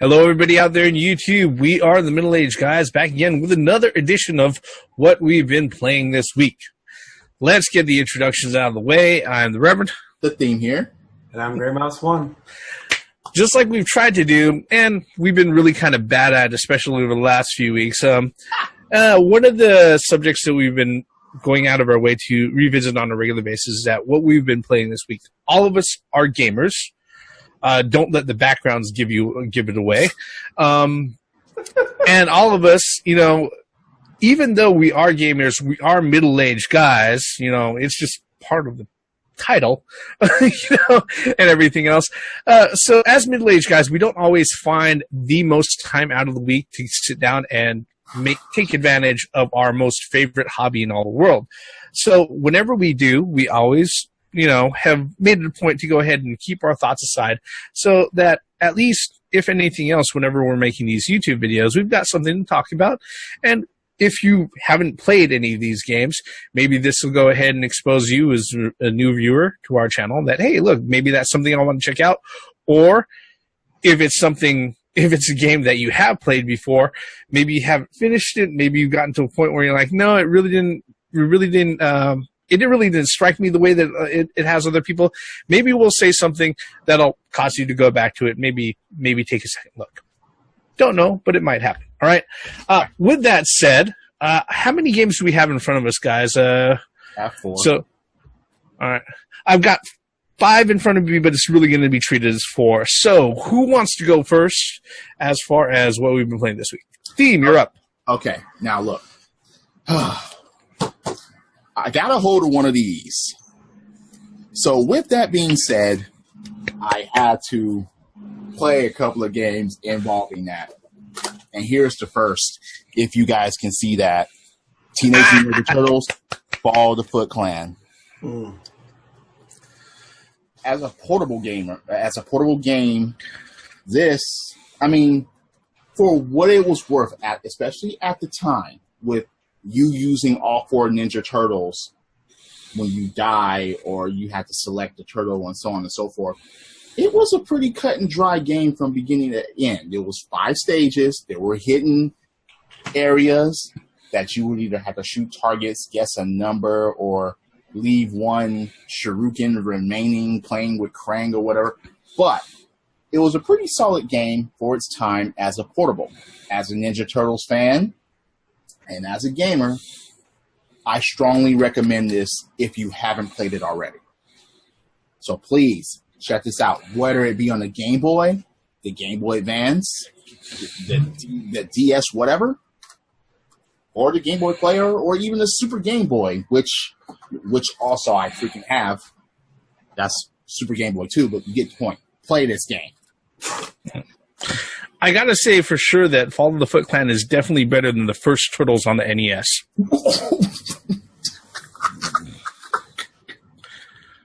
Hello, everybody out there in YouTube. We are the Middle Age Guys back again with another edition of what we've been playing this week. Let's get the introductions out of the way. I'm the Reverend. The Theme here. And I'm Grey Mouse 1. Just like we've tried to do, and we've been really kind of bad at, especially over the last few weeks. One of the subjects that we've been going out of our way to revisit on a regular basis is that what we've been playing this week. All of us are gamers. Don't let the backgrounds give it away. And all of us, even though we are gamers, we are middle-aged guys. It's just part of the title, and everything else. So as middle-aged guys, we don't always find the most time out of the week to sit down and take advantage of our most favorite hobby in all the world. So whenever we do, we always have made it a point to go ahead and keep our thoughts aside so that at least, if anything else, whenever we're making these YouTube videos, we've got something to talk about. And if you haven't played any of these games, maybe this will go ahead and expose you as a new viewer to our channel that, hey, look, maybe that's something I want to check out. Or if it's a game that you have played before, maybe you haven't finished it, maybe you've gotten to a point where you're like, no, it really didn't strike me the way that it has other people. Maybe we'll say something that'll cause you to go back to it. Maybe take a second look. Don't know, but it might happen. All right. With that said, how many games do we have in front of us, guys? I have 4. So, all right. I've got 5 in front of me, but it's really going to be treated as 4. So, who wants to go first as far as what we've been playing this week? Theme, you're up. Okay. Now, look. I got a hold of one of these. So with that being said, I had to play a couple of games involving that. And here's the first. If you guys can see that. Teenage Mutant Ninja Turtles, Fall of the Foot Clan. As a portable game, for what it was worth, especially at the time, with you using all 4 Ninja Turtles when you die or you have to select a turtle and so on and so forth. It was a pretty cut and dry game from beginning to end. There was 5 stages. There were hidden areas that you would either have to shoot targets, guess a number, or leave one shuriken remaining playing with Krang or whatever. But it was a pretty solid game for its time as a portable. As a Ninja Turtles fan, and as a gamer, I strongly recommend this if you haven't played it already. So please, check this out. Whether it be on the Game Boy, the Game Boy Advance, the DS whatever, or the Game Boy Player, or even the Super Game Boy, which also I freaking have. That's Super Game Boy too, but you get the point. Play this game. I gotta say for sure that Fall of the Foot Clan is definitely better than the first Turtles on the NES.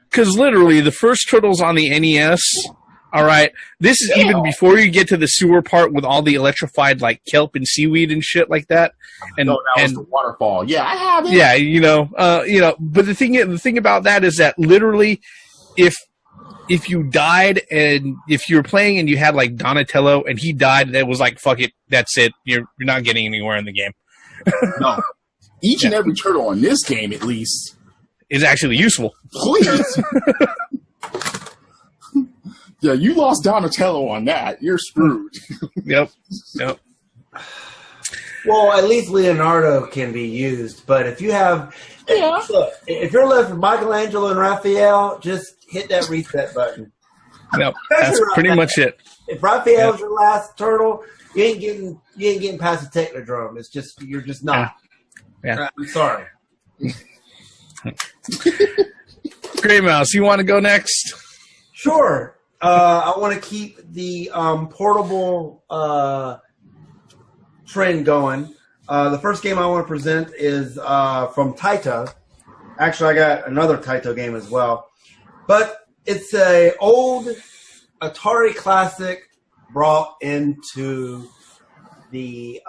Because literally, the first Turtles on the NES, all right, this is even before you get to the sewer part with all the electrified, like, kelp and seaweed and shit like that. And that was the waterfall. Yeah, I have it. Yeah, but the thing about that is that literally, if you died and if you were playing and you had like Donatello and he died, that was like, fuck it, that's it. You're not getting anywhere in the game. No. Each and every turtle in this game, at least, is actually useful. Please. Yeah, you lost Donatello on that. You're screwed. Yep. Well, at least Leonardo can be used, but if you have... Yeah. Look, if you're left with Michelangelo and Raphael, just hit that reset button. Yep, that's pretty much it. If Raphael's your last turtle, you ain't getting past the Technodrome. It's just you're just not. Yeah. I'm sorry. Grey Mouse, you want to go next? Sure. I want to keep the portable trend going. The first game I want to present is from Taito. Actually, I got another Taito game as well. But it's a old Atari classic brought into the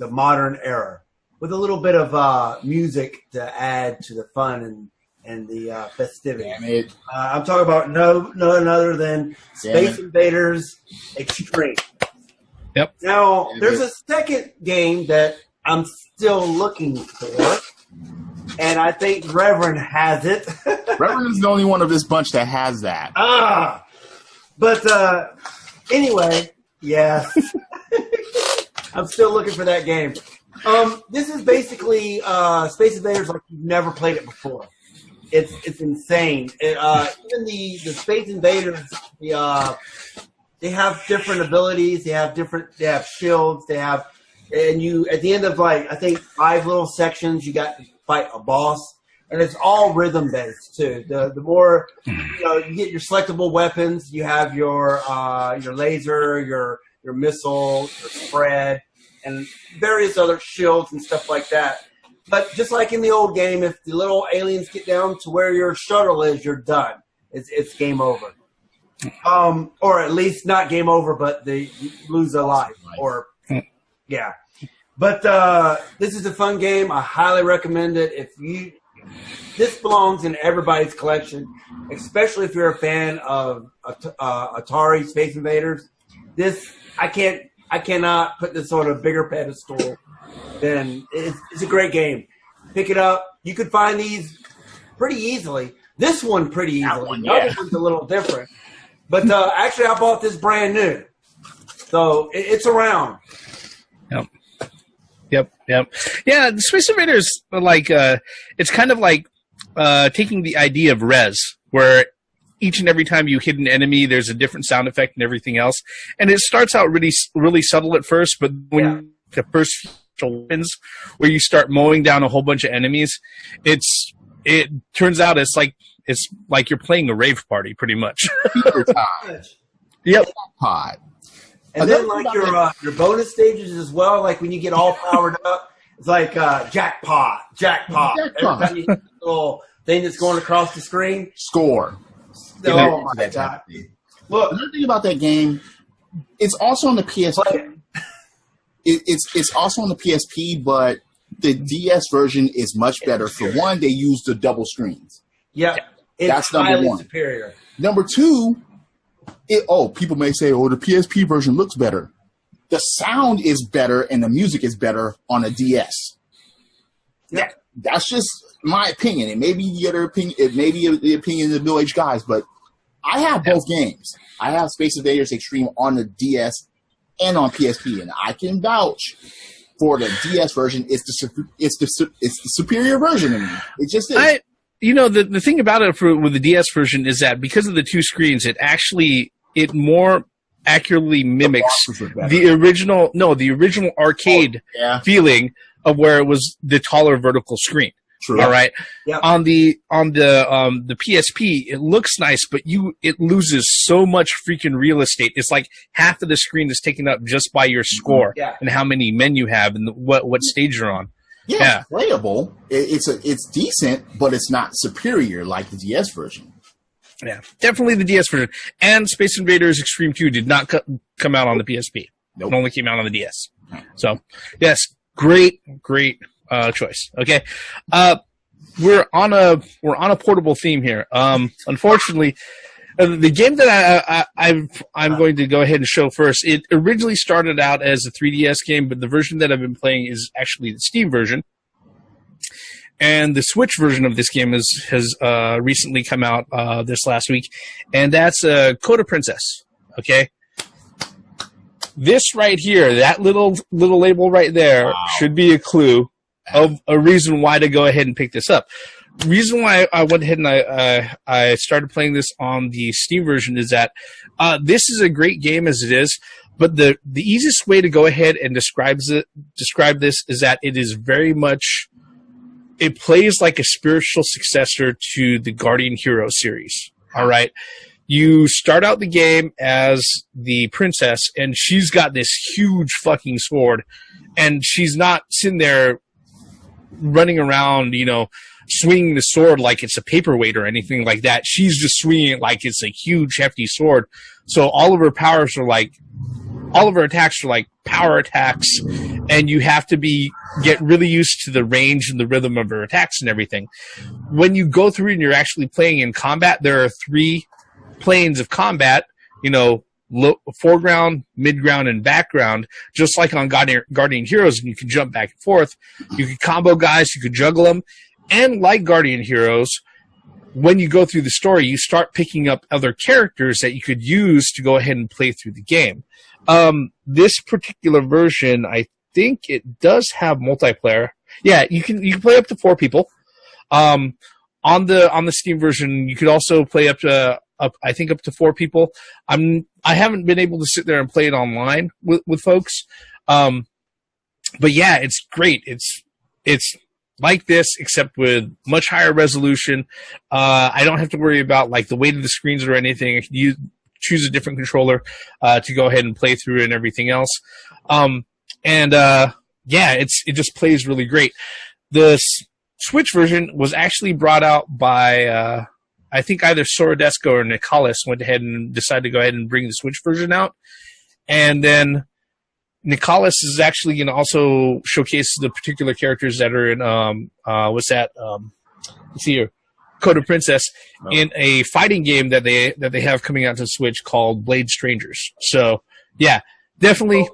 modern era with a little bit of music to add to the fun and the festivities. Damn it. I'm talking about none other than Space Invaders Extreme. Yep. Now, there's a second game that I'm still looking for, and I think Reverend has it. Reverend is the only one of this bunch that has that. But anyway, yes. I'm still looking for that game. This is basically Space Invaders like you've never played it before. It's insane. Even the Space Invaders, they have different abilities. They have shields. And you at the end of I think 5 little sections, you got to fight a boss, and it's all rhythm based too. The more you get your selectable weapons, you have your laser, your missile, your spread, and various other shields and stuff like that. But just like in the old game, if the little aliens get down to where your shuttle is, you're done. It's game over. Or at least not game over, but you lose a life. Yeah. But this is a fun game. I highly recommend it. This belongs in everybody's collection, especially if you're a fan of Atari Space Invaders. I cannot put this on a bigger pedestal than it's a great game. Pick it up. You could find these pretty easily. This one pretty easily. The other one's a little different. But actually, I bought this brand new. So it's around. Yep. Yeah, the Space Invaders, it's kind of like taking the idea of Rez, where each and every time you hit an enemy, there's a different sound effect and everything else. And it starts out really, really subtle at first, but when the first few weapons, where you start mowing down a whole bunch of enemies, it turns out it's like you're playing a rave party, pretty much. Yep. Pod. And then your bonus stages as well, like when you get all powered up, it's like jackpot. Every time you hit a little thing that's going across the screen. Score. Oh my God. Look, another thing about that game, it's also on the PSP. It's also on the PSP, but the DS version is much better. For one, they use the double screens. Yeah, that's number one. Superior. Number two, people may say, the PSP version looks better. The sound is better and the music is better on a DS. Yeah, that's just my opinion. It may be the other opinion. It may be the opinion of the middle-aged guys, but I have both games. I have Space Invaders Extreme on the DS and on PSP, and I can vouch for the DS version. It's the superior version of me. It just is. The thing about it with the DS version is that because of the 2 screens, it more accurately mimics the original arcade feeling of where it was the taller vertical screen. True. All right. Yep. On the PSP, it looks nice, but it loses so much freaking real estate. It's like half of the screen is taken up just by your score and how many men you have and what stage you're on. Yeah, it's playable. It's decent, but it's not superior like the DS version. Yeah, definitely the DS version. And Space Invaders Extreme 2 did not come out on the PSP. Nope. It only came out on the DS. So, yes, great choice. Okay, we're on a portable theme here. Unfortunately, the game that I'm going to go ahead and show first. It originally started out as a 3DS game, but the version that I've been playing is actually the Steam version. And the Switch version of this game has recently come out this last week, and that's Coda Princess. Okay, this right here, that little label right there, should be a clue of a reason why to go ahead and pick this up. Reason why I went ahead and I started playing this on the Steam version is that this is a great game as it is, but the easiest way to go ahead and describe this is that it is very much. It plays like a spiritual successor to the Guardian Hero series. All right. You start out the game as the princess, and she's got this huge fucking sword, and she's not sitting there running around, swinging the sword like it's a paperweight or anything like that. She's just swinging it like it's a huge, hefty sword. So all of her powers are like all of her attacks are like power attacks, and you have to get really used to the range and the rhythm of her attacks and everything. When you go through and you're actually playing in combat, there are 3 planes of combat, foreground, midground, and background, just like on Guardian Heroes, and you can jump back and forth. You can combo guys, you can juggle them, and like Guardian Heroes, when you go through the story, you start picking up other characters that you could use to go ahead and play through the game. This particular version, I think it does have multiplayer. Yeah, you can play up to 4 people. On the Steam version, you could also play up to up to 4 people. I haven't been able to sit there and play it online with folks. But yeah, it's great. It's like this, except with much higher resolution. I don't have to worry about like the weight of the screens or anything. I can choose a different controller to go ahead and play through and everything else. Yeah, it just plays really great. The Switch version was actually brought out by I think either Sorodesco or Nicalis went ahead and decided to go ahead and bring the Switch version out. And then Nicalis is actually going to also showcase the particular characters that are in, let's see here, Code of Princess, in a fighting game that they have coming out to Switch called Blade Strangers. So, yeah, definitely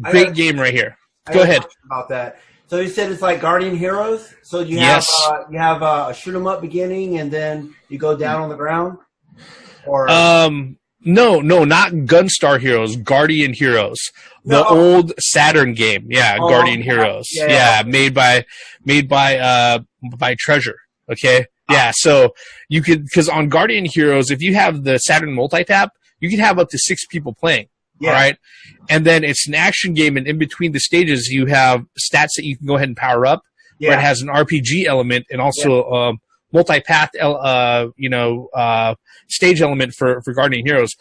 great game right here. Go ahead. About that. So you said it's like Guardian Heroes? So you have you have a shoot 'em up beginning and then you go down on the ground? Or No, not Gunstar Heroes, Guardian Heroes. The old Saturn game. Yeah, Guardian Heroes. Yeah, made by Treasure. Okay? Yeah, so you could, because on Guardian Heroes, if you have the Saturn multi-tap, you can have up to 6 people playing. Yeah. All right? And then it's an action game, and in between the stages, you have stats that you can go ahead and power up, where it has an RPG element and also multi-path, stage element for Guardian Heroes.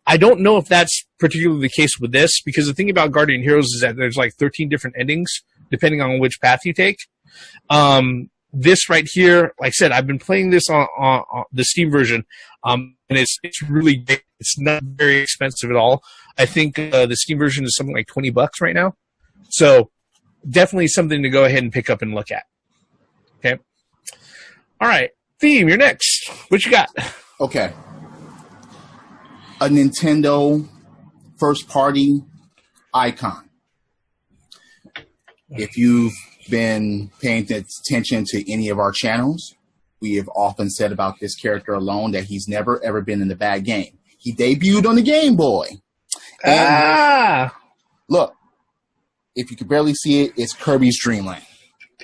I don't know if that's particularly the case with this, because the thing about Guardian Heroes is that there's like 13 different endings depending on which path you take. This right here, like I said, I've been playing this on the Steam version, and it's really great. It's not very expensive at all. I think the Steam version is something like $20 right now. So definitely something to go ahead and pick up and look at. Okay. All right. Theme, you're next. What you got? Okay. A Nintendo first-party icon. If you've been paying attention to any of our channels, we have often said about this character alone that he's never, ever been in a bad game. He debuted on the Game Boy. And look, if you can barely see it, it's Kirby's Dream Land.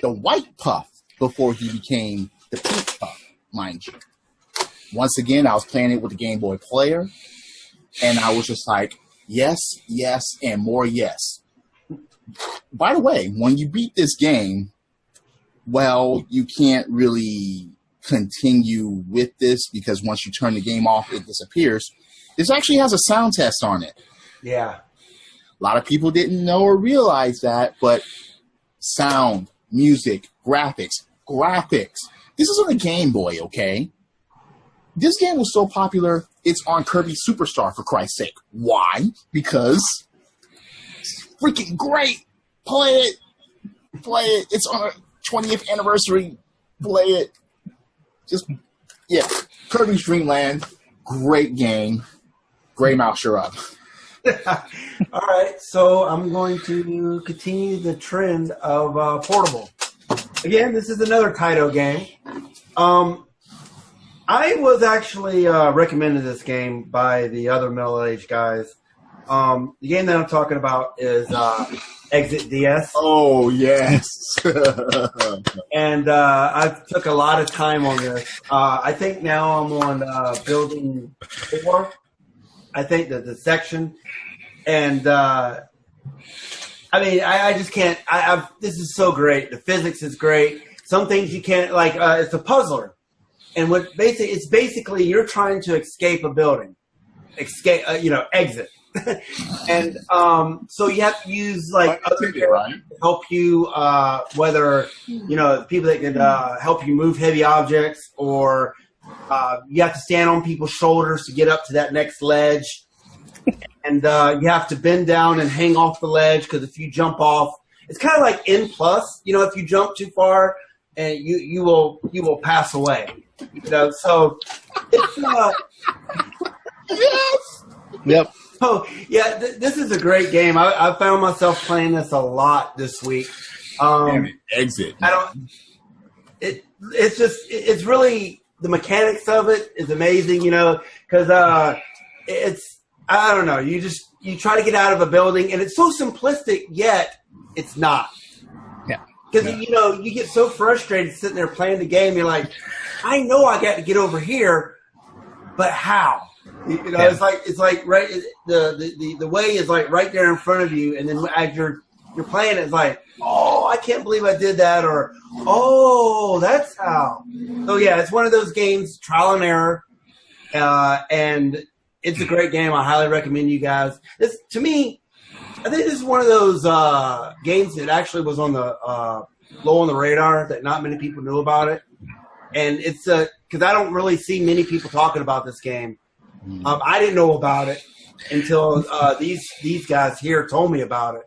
The white puff before he became the pink puff, mind you. Once again, I was playing it with the Game Boy player, and I was just like, yes, yes, and more yes. By the way, when you beat this game, well, you can't really continue with this because once you turn the game off, it disappears. This actually has a sound test on it. Yeah. A lot of people didn't know or realize that, but sound, music, graphics. This is on the Game Boy, okay? This game was so popular, it's on Kirby Superstar, for Christ's sake. Why? Because it's freaking great. Play it. It's on our 20th anniversary. Play it. Kirby's Dream Land, great game. Gray Mouse, you're up. All right, so I'm going to continue the trend of portable. Again, this is another Taito game. I was actually recommended this game by the other middle-aged guys. The game that I'm talking about is Exit DS. Oh, yes. And I took a lot of time on this. I think now I'm on building 4. I think the section. And I mean, I just can't. This is so great. The physics is great. Some things you can't, like, it's a puzzler. And it's basically you're trying to escape a building. Exit. And so you have to use like other people to help you, whether people that can help you move heavy objects, or you have to stand on people's shoulders to get up to that next ledge. and you have to bend down and hang off the ledge because if you jump off, it's kind of like N+. You know, if you jump too far, and you will pass away. You know, so it's Yes. Yep. oh yeah, this is a great game. I found myself playing this a lot this week. Damn it. Exit. I don't. It's really the mechanics of it is amazing. You know, because it's I don't know. You try to get out of a building, and it's so simplistic, yet it's not. Yeah. Because you know you get so frustrated sitting there playing the game. You're like, I know I got to get over here, but how? You know, Yeah. it's like right the way is like right there in front of you, and then as you're playing, it's like, oh, I can't believe I did that, or oh, that's how. So yeah, it's one of those games, trial and error, and it's a great game. I highly recommend you guys. This to me, I think this is one of those games that actually was on the low on the radar that not many people knew about it, and it's because I don't really see many people talking about this game. I didn't know about it until these guys here told me about it.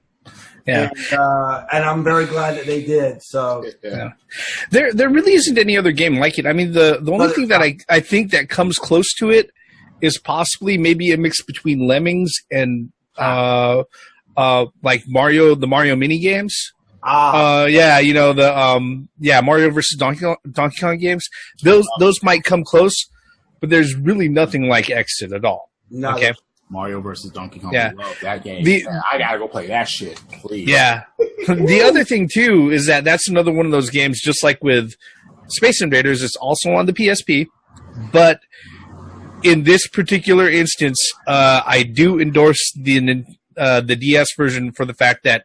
Yeah. And I'm very glad that they did. So Yeah. There really isn't any other game like it. I mean, the only thing that I think that comes close to it is possibly maybe a mix between Lemmings and like Mario, the Mario mini games. Yeah, you know Mario versus Donkey Kong games. Those might come close, but there's really nothing like Exit at all. no, Okay. Mario versus Donkey Kong. Yeah. I love that game. The- Man, I gotta go play that shit, please. Yeah. The other thing too is that's another one of those games, just like with Space Invaders, it's also on the PSP, but in this particular instance, I do endorse the DS version for the fact that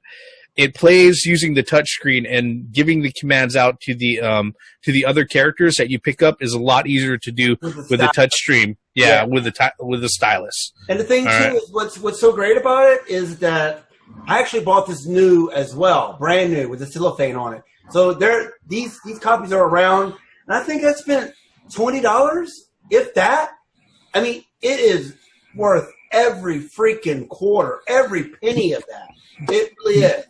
it plays using the touchscreen, and giving the commands out to the other characters that you pick up is a lot easier to do with the touch stream. Yeah, with the stylus. And the thing All too right. is what's so great about it is that I actually bought this new as well, brand new with the cellophane on it. So these copies are around, and I think I spent $20, if that. I mean, it is worth every freaking quarter, every penny of that. It really is.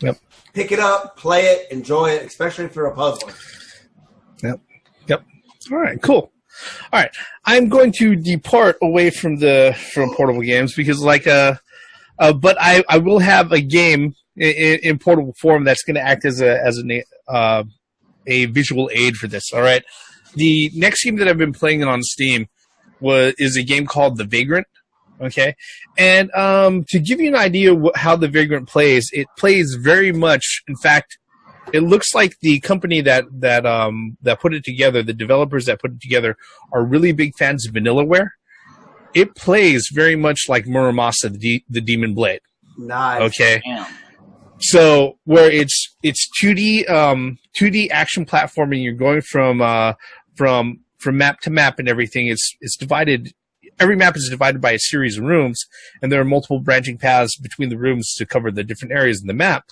Yep. Pick it up, play it, enjoy it, especially if you're a puzzler. Yep. All right. Cool. All right. I'm going to depart away from portable games because, but I will have a game in portable form that's going to act as a visual aid for this. All right. The next game that I've been playing on Steam is a game called The Vagrant. Okay, and to give you an idea how The Vagrant plays, it plays very much. In fact, it looks like the company that put it together, the developers that put it together, are really big fans of Vanillaware. It plays very much like Muramasa, the Demon Blade. Nice. Okay, Damn. so where it's 2D action platforming, you're going from map to map and everything. It's divided. Every map is divided by a series of rooms, and there are multiple branching paths between the rooms to cover the different areas in the map.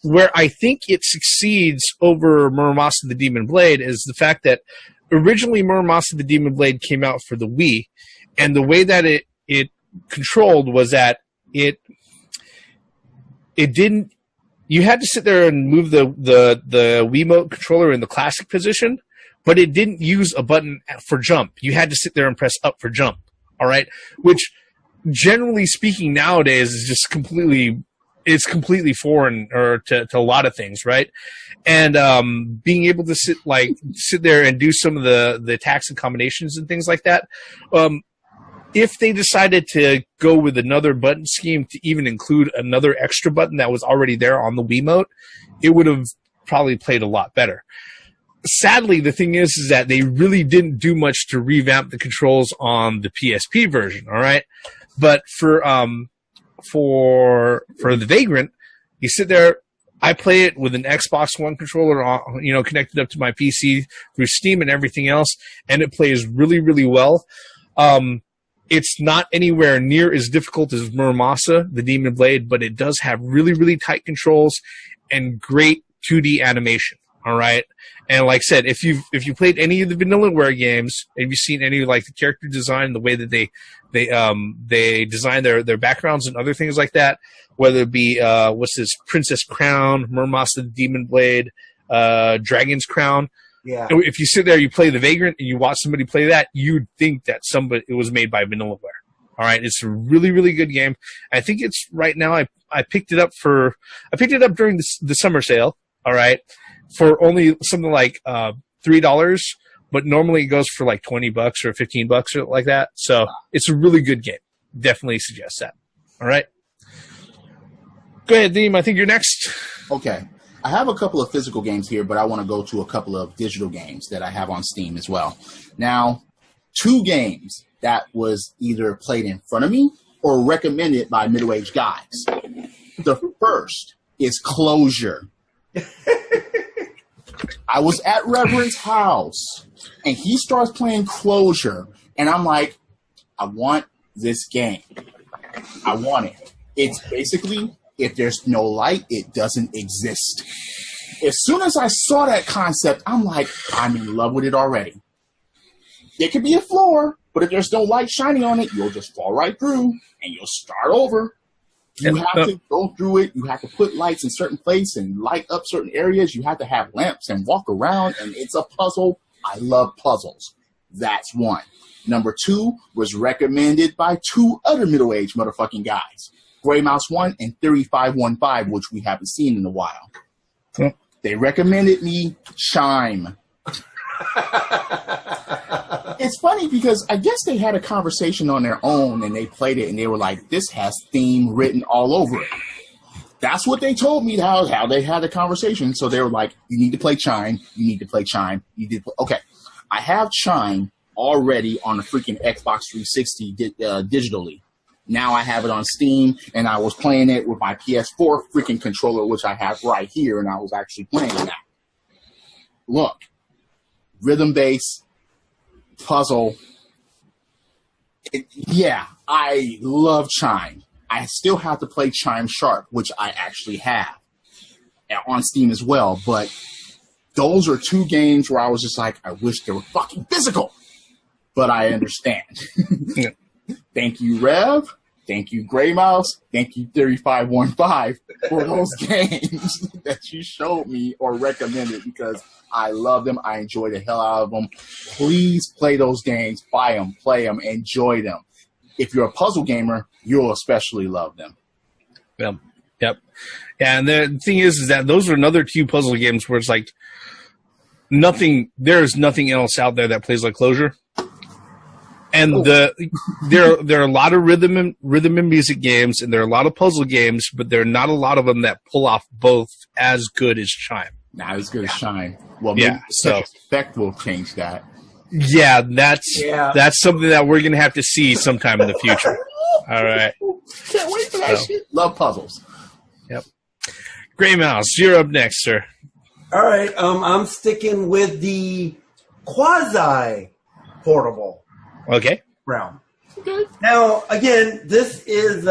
Where I think it succeeds over Muramasa the Demon Blade is the fact that originally Muramasa the Demon Blade came out for the Wii, and the way that it controlled was that it didn't. You had to sit there and move the Wiimote controller in the classic position, but it didn't use a button for jump. You had to sit there and press up for jump. All right, which generally speaking nowadays is just completely foreign to a lot of things, right? And being able to sit there and do some of the attacks and combinations and things like that. If they decided to go with another button scheme to even include another extra button that was already there on the Wiimote, it would have probably played a lot better. Sadly, the thing is that they really didn't do much to revamp the controls on the PSP version. All right, but for The Vagrant, you sit there. I play it with an Xbox One controller, connected up to my PC through Steam and everything else, and it plays really, really well. It's not anywhere near as difficult as Muramasa, the Demon Blade, but it does have really, really tight controls and great 2D animation. All right. And like I said, if you played any of the Vanillaware games, have you seen any like the character design, the way that they design their backgrounds and other things like that, whether it be what's this, Princess Crown, Murmas the Demon Blade, Dragon's Crown. Yeah. If you sit there, you play the Vagrant, and you watch somebody play that, you'd think that it was made by Vanillaware. All right, it's a really, really good game. I think it's right now. I picked it up during the summer sale. All right, for only something like $3, but normally it goes for like $20 or $15 or like that. So it's a really good game. Definitely suggest that. All right, go ahead, Deem. I think you're next. Okay. I have a couple of physical games here, but I want to go to a couple of digital games that I have on Steam as well. Now, 2 games that was either played in front of me or recommended by middle-aged guys. The first is Closure. I was at Reverend's house, and he starts playing Closure, and I'm like, I want this game. I want it. It's basically, if there's no light, it doesn't exist. As soon as I saw that concept, I'm like, I'm in love with it already. It could be a floor, but if there's no light shining on it, you'll just fall right through, and you'll start over. You have to go through it. You have to put lights in certain places and light up certain areas. You have to have lamps and walk around, and it's a puzzle. I love puzzles. That's one. Number 2 was recommended by 2 other middle-aged motherfucking guys. Gray Mouse 1 and Theory 515, which we haven't seen in a while. Huh. They recommended me Chime. It's funny because I guess they had a conversation on their own and they played it and they were like, this has theme written all over it. That's what they told me how they had the conversation. So they were like, you need to play Chime. You need to play Chime. You need to play. Okay. I have Chime already on the freaking Xbox 360 digitally. Now I have it on Steam, and I was playing it with my PS4 freaking controller, which I have right here, and I was actually playing that. Look, rhythm bass, puzzle. Yeah, I love Chime. I still have to play Chime Sharp, which I actually have on Steam as well, but those are 2 games where I was just like, I wish they were fucking physical, but I understand. Yeah. Thank you, Rev. Thank you, Gray Mouse. Thank you, Theory 515, for those games that you showed me or recommended because I love them. I enjoy the hell out of them. Please play those games. Buy them. Play them. Enjoy them. If you're a puzzle gamer, you'll especially love them. Yep. Yeah, and the thing is that those are another 2 puzzle games where it's like there's nothing else out there that plays like Closure. And there are a lot of rhythm and music games, and there are a lot of puzzle games, but there are not a lot of them that pull off both as good as Chime. Not as good as Chime. Well, maybe the effect will change that. Yeah, that's something that we're gonna have to see sometime in the future. All right. Can't wait for that shit. Love puzzles. Yep. Gray Mouse, you're up next, sir. All right. I'm sticking with the quasi portable. Okay. Realm. Okay. Now, again, this is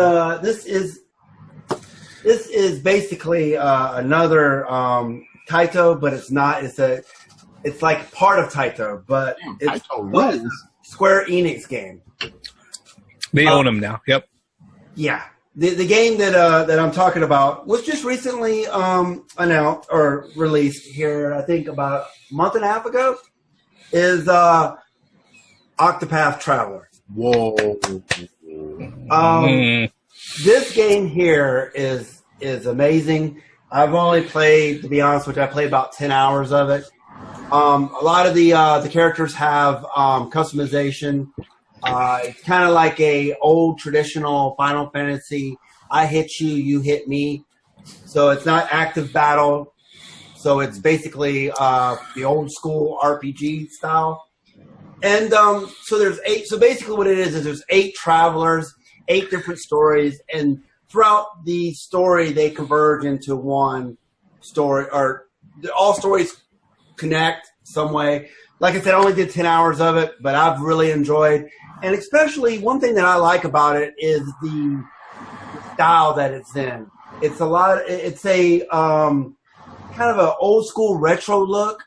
basically another Taito, but it's not. It's like part of Taito, but it's a Square Enix game. They own them now. Yep. Yeah. The game that I'm talking about was just recently announced or released here, I think about a month and a half ago, is Octopath Traveler. Whoa. This game here is amazing. I've only played, to be honest with you, I played about 10 hours of it. A lot of the characters have customization. It's kind of like a old traditional Final Fantasy. I hit you, you hit me. So it's not active battle. So it's basically the old school RPG style. And so there's 8. So basically what it is there's 8 travelers, 8 different stories, and throughout the story they converge into one story, or all stories connect some way. Like I said, I only did 10 hours of it, but I've really enjoyed. And especially one thing that I like about it is the style that it's in. It's a lot. It's a kind of an old school retro look,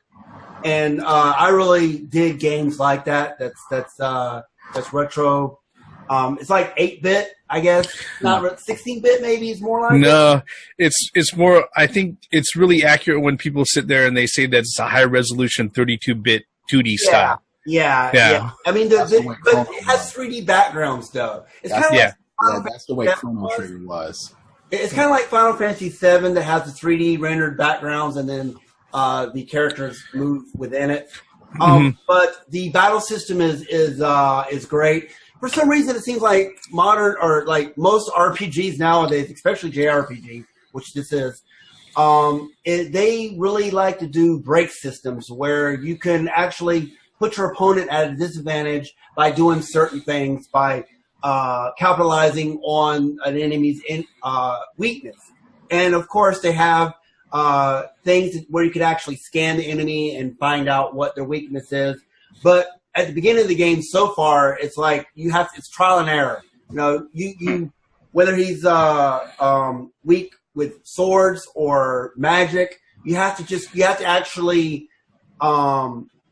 and I really dig games like that. That's retro. It's like 8-bit, I guess. Not 16-bit, maybe is more like. No, it's more. I think it's really accurate when people sit there and they say that it's a high resolution 32-bit 2D style. Yeah. I mean, but it has 3D backgrounds though. It's kind of like that's the way Chrono Trigger was. It's kind of like Final Fantasy VII that has the 3D rendered backgrounds and then the characters move within it. But the battle system is great. For some reason, it seems like modern or like most RPGs nowadays, especially JRPG, which this is, they really like to do break systems where you can actually put your opponent at a disadvantage by doing certain things, by capitalizing on an enemy's weakness. And of course, they have things where you could actually scan the enemy and find out what their weakness is. But at the beginning of the game, so far, it's like it's trial and error. You know, you whether he's weak with swords or magic, you have to actually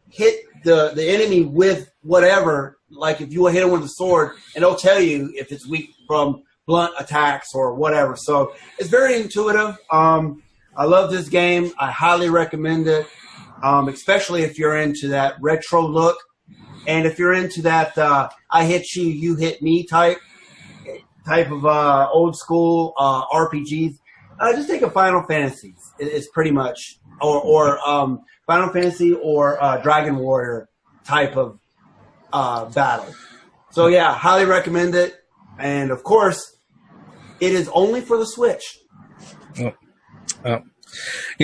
hit the enemy with whatever. Like if you hit him with a sword, and it'll tell you if it's weak from blunt attacks or whatever. So it's very intuitive. I love this game. I highly recommend it, especially if you're into that retro look. And if you're into that I hit you, you hit me type of old school RPGs, just think of Final Fantasy. It's pretty much, or Final Fantasy or Dragon Warrior type of battle. So yeah, highly recommend it. And of course, it is only for the Switch. You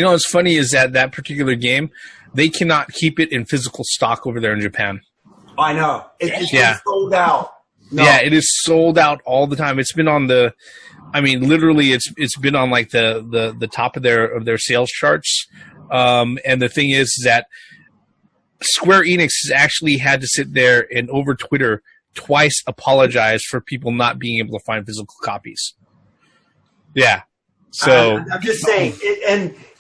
know what's funny is that particular game, they cannot keep it in physical stock over there in Japan. I know. It's sold out. No. Yeah, it is sold out all the time. It's been on literally it's been on like the top of their sales charts. And the thing is that Square Enix has actually had to sit there and over Twitter twice apologize for people not being able to find physical copies. Yeah. So I'm just saying,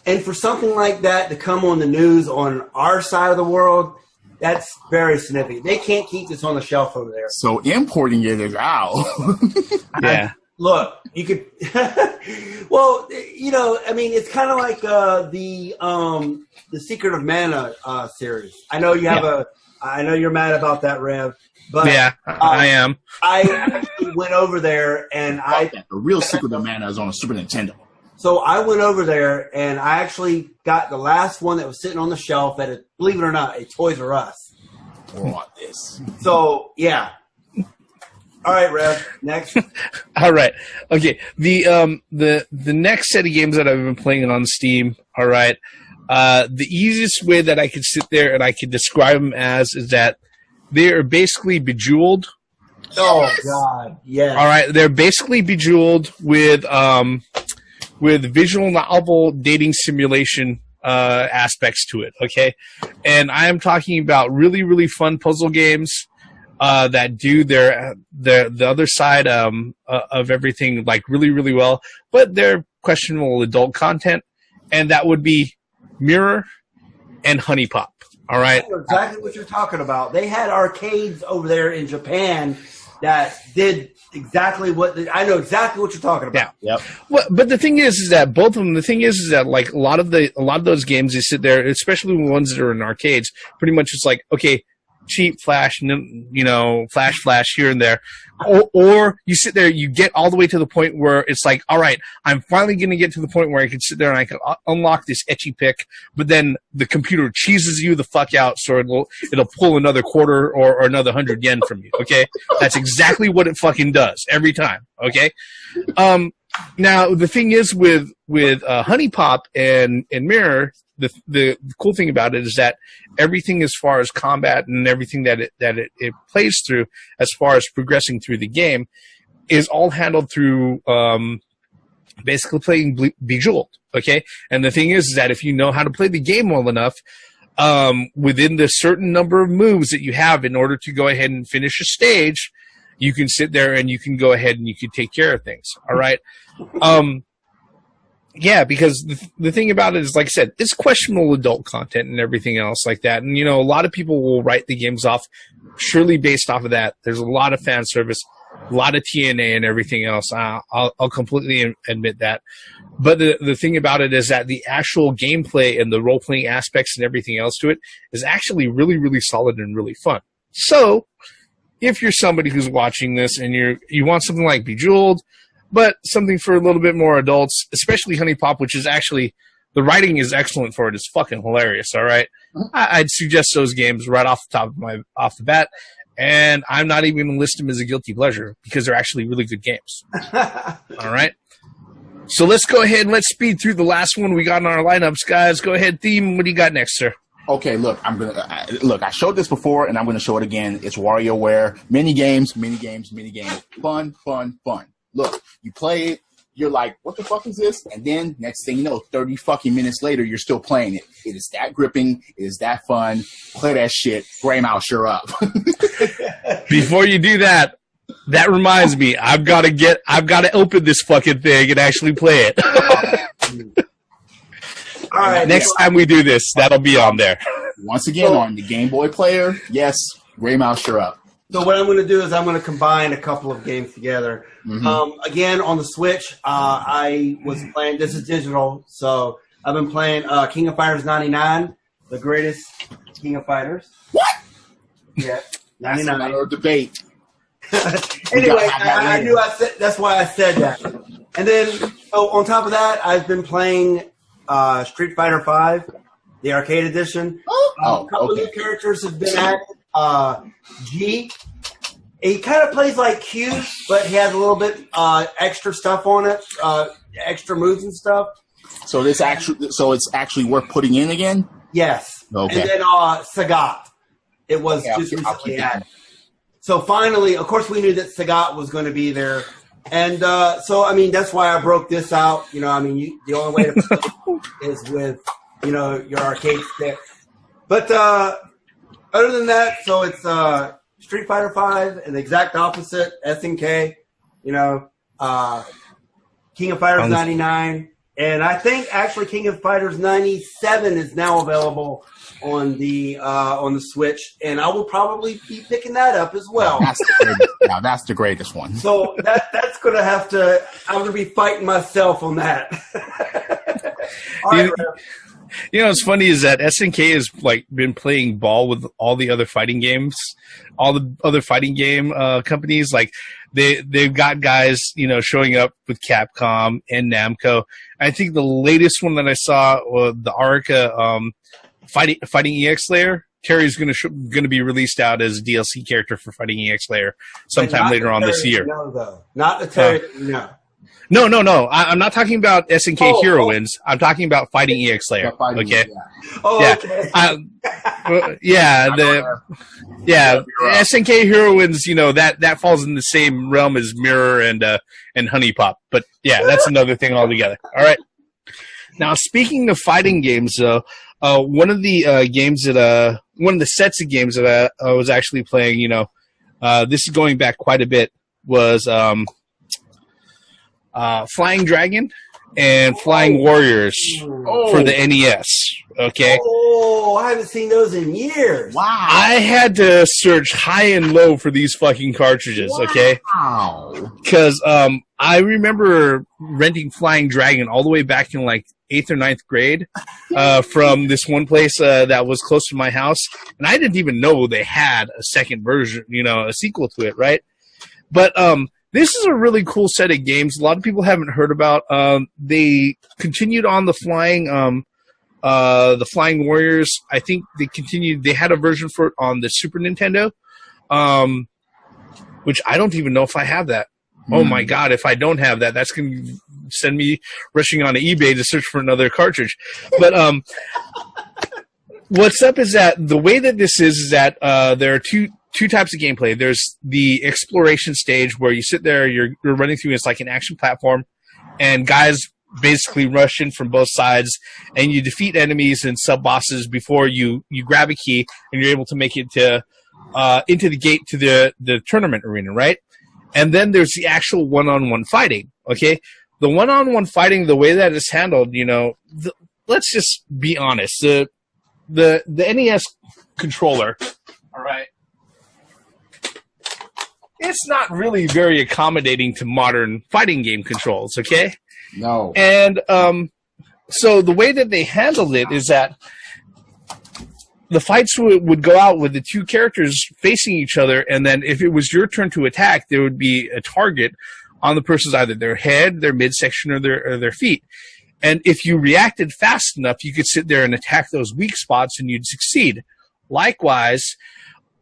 and for something like that to come on the news on our side of the world, that's very significant. They can't keep this on the shelf over there. So importing it is out. Yeah. Look, you could. Well, you know, I mean, it's kind of like the Secret of Mana series. I know you have I know you're mad about that, Rev. But yeah, I am. I actually went over there and the real Secret of Mana is on a Super Nintendo. So I went over there and I actually got the last one that was sitting on the shelf at believe it or not, a Toys R Us. Want this? So yeah. All right, Rev. Next. All right. Okay. The next set of games that I've been playing on Steam. All right. The easiest way that I could sit there and I could describe them as is that they are basically Bejeweled. Oh God, yeah. All right, they're basically Bejeweled with visual novel dating simulation aspects to it. Okay, and I am talking about really, really fun puzzle games that do the other side of everything like really, really well, but they're questionable adult content, and that would be Mirror and Honey Pop. All right. I know exactly what you're talking about. They had arcades over there in Japan that did exactly I know exactly what you're talking about. Yeah. Yep. Well, but the thing is that both of them. The thing is that like a lot of those games, they sit there, especially the ones that are in arcades. Pretty much, it's like okay, cheap flash, flash here and there, or you sit there, you get all the way to the point where it's like, all right, I'm finally going to get to the point where I can sit there and I can unlock this etchy pick, but then the computer cheeses you the fuck out, so it'll pull another quarter or another 100 yen from you. Okay, that's exactly what it fucking does every time. Okay, now the thing is with Honey Pop and Mirror. The cool thing about it is that everything as far as combat and everything that it plays through as far as progressing through the game is all handled through basically playing Bejeweled. Okay, and the thing is that if you know how to play the game well enough, within the certain number of moves that you have in order to go ahead and finish a stage, you can sit there and you can go ahead and you can take care of things. All right. Yeah, because the thing about it is, like I said, it's questionable adult content and everything else like that. And, a lot of people will write the games off surely based off of that. There's a lot of fan service, a lot of TNA and everything else. I'll completely admit that. But the thing about it is that the actual gameplay and the role-playing aspects and everything else to it is actually really, really solid and really fun. So, if you're somebody who's watching this and you want something like Bejeweled, but something for a little bit more adults, especially Honey Pop, which is actually, the writing is excellent for it. It's fucking hilarious, all right? I'd suggest those games right off the bat, and I'm not even going to list them as a guilty pleasure because they're actually really good games. All right? So let's go ahead and let's speed through the last one we got in our lineups, guys. Go ahead, Theme. What do you got next, sir? Okay, look, I showed this before, and I'm gonna show it again. It's WarioWare. Mini games. Fun. Look, you play it, you're like, what the fuck is this? And then, next thing you know, 30 fucking minutes later, you're still playing it. It is that gripping. It is that fun. Play that shit. Gray Mouse, you're up. Before you do that reminds me, I've got to open this fucking thing and actually play it. All right. Next time we do this, that'll be on there. Once again, on the Game Boy player, yes, Gray Mouse, you're up. So what I'm going to do is I'm going to combine a couple of games together. Mm-hmm. Again, on the Switch, I was playing. This is digital, so I've been playing King of Fighters 99, the greatest King of Fighters. What? Yeah, 99. That's another debate. Anyway, I knew I said that's why I said that. And then, on top of that, I've been playing Street Fighter V, the arcade edition. A couple of new characters have been added. G. He kind of plays like Q, but he has a little bit extra stuff on it, extra moves and stuff. So it's actually worth putting in again. Yes. Okay. And then Sagat. It was just recently added. So finally, of course, we knew that Sagat was going to be there, and so I mean that's why I broke this out. The only way to play it is with your arcade stick. But other than that, so it's Street Fighter V and the exact opposite, SNK, King of Fighters 99. And I think actually King of Fighters 97 is now available on the Switch, and I will probably be picking that up as well. That's the greatest one. So that's going to have to, I'm going to be fighting myself on that. All right, what's funny is that SNK has been playing ball with all the other fighting games, all the other fighting game companies. Like they've got guys, showing up with Capcom and Namco. I think the latest one that I saw was the Arica Fighting EX Layer. Terry's going to be released out as a DLC character for Fighting EX Layer sometime later on this year. No, though. Not the Terry. No. No. I'm not talking about SNK Heroines. I'm talking about Fighting EX Layer. Okay. Okay. SNK Heroines. That falls in the same realm as Mirror and Honey Pop. But yeah, that's another thing altogether. All right. Now, speaking of fighting games, though, one of the sets of games that I was actually playing, this is going back quite a bit, was Flying Dragon and Flying Warriors for the NES. Okay. Oh, I haven't seen those in years. Wow. I had to search high and low for these fucking cartridges. Wow. Okay. Because I remember renting Flying Dragon all the way back in 8th or 9th grade from this one place that was close to my house, and I didn't even know they had a second version, a sequel to it, right? But this is a really cool set of games. A lot of people haven't heard about. They continued on the Flying Warriors. I think they continued. They had a version for it on the Super Nintendo, which I don't even know if I have that. Oh my God, if I don't have that, that's going to send me rushing onto eBay to search for another cartridge. But what's up is that the way that this is that there are two types of gameplay. There's the exploration stage where you sit there, you're running through, it's like an action platform, and guys basically rush in from both sides, and you defeat enemies and sub-bosses before you grab a key, and you're able to make it to into the gate to the tournament arena, right? And then there's the actual one-on-one fighting, okay? the one-on-one fighting, the way that it's handled, let's just be honest. The NES controller, all right, it's not really very accommodating to modern fighting game controls, okay? No. And so the way that they handled it is that the fights would go out with the two characters facing each other, and then if it was your turn to attack, there would be a target on the person's either their head, their midsection, or their feet. And if you reacted fast enough, you could sit there and attack those weak spots, and you'd succeed. Likewise,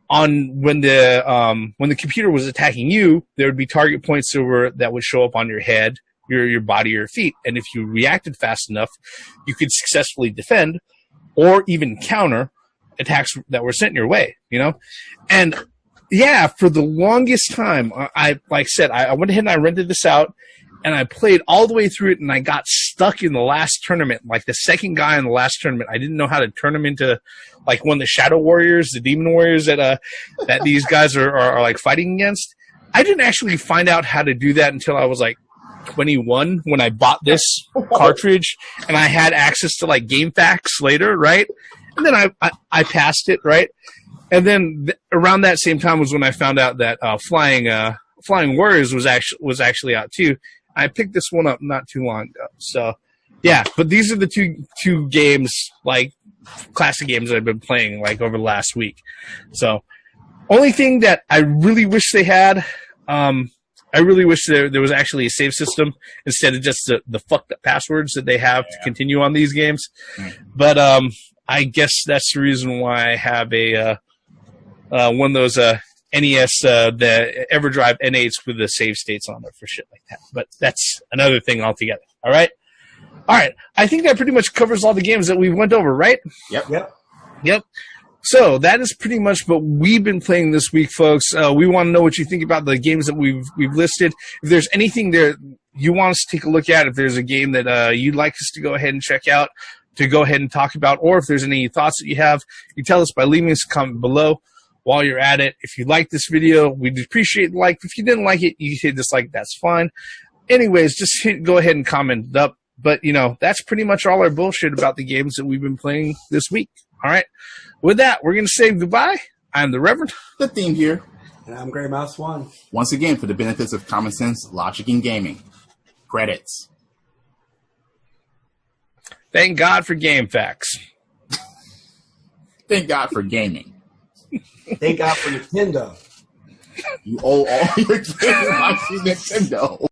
when the computer was attacking you, there would be target points that would show up on your head, your body, your feet. And if you reacted fast enough, you could successfully defend or even counter attacks that were sent your way, And yeah, for the longest time, I went ahead and I rented this out, and I played all the way through it, and I got stuck in the last tournament, like the second guy in the last tournament. I didn't know how to turn him into like one of the Shadow Warriors, the Demon Warriors that these guys are like fighting against. I didn't actually find out how to do that until I was like 21 when I bought this cartridge, and I had access to like GameFAQs later, right? And then I passed it, right? And then around that same time was when I found out that Flying Warriors was actually out too. I picked this one up not too long ago. So yeah, but these are the two games, like classic games that I've been playing like over the last week. So only thing that I really wish they had, I really wish there was actually a save system instead of just the fucked up passwords that they have to continue on these games. But I guess that's the reason why I have a one of those NES, the EverDrive N8s with the save states on there for shit like that. But that's another thing altogether. All right. I think that pretty much covers all the games that we went over, right? Yep. So that is pretty much what we've been playing this week, folks. We want to know what you think about the games that we've listed. If there's anything there you want us to take a look at, if there's a game that you'd like us to go ahead and check out, to go ahead and talk about, or if there's any thoughts that you have, you tell us by leaving us a comment below. While you're at it, if you liked this video, we'd appreciate the like. If you didn't like it, you can hit dislike. That's fine. Anyways, just go ahead and comment it up. But, that's pretty much all our bullshit about the games that we've been playing this week. All right. With that, we're going to say goodbye. I'm the Reverend. The Theme here. And I'm Grey Mouse One. Once again, for the benefits of common sense, logic, and gaming. Credits. Thank God for GameFAQs. Thank God for gaming. Thank God for Nintendo. You owe all your games to Nintendo.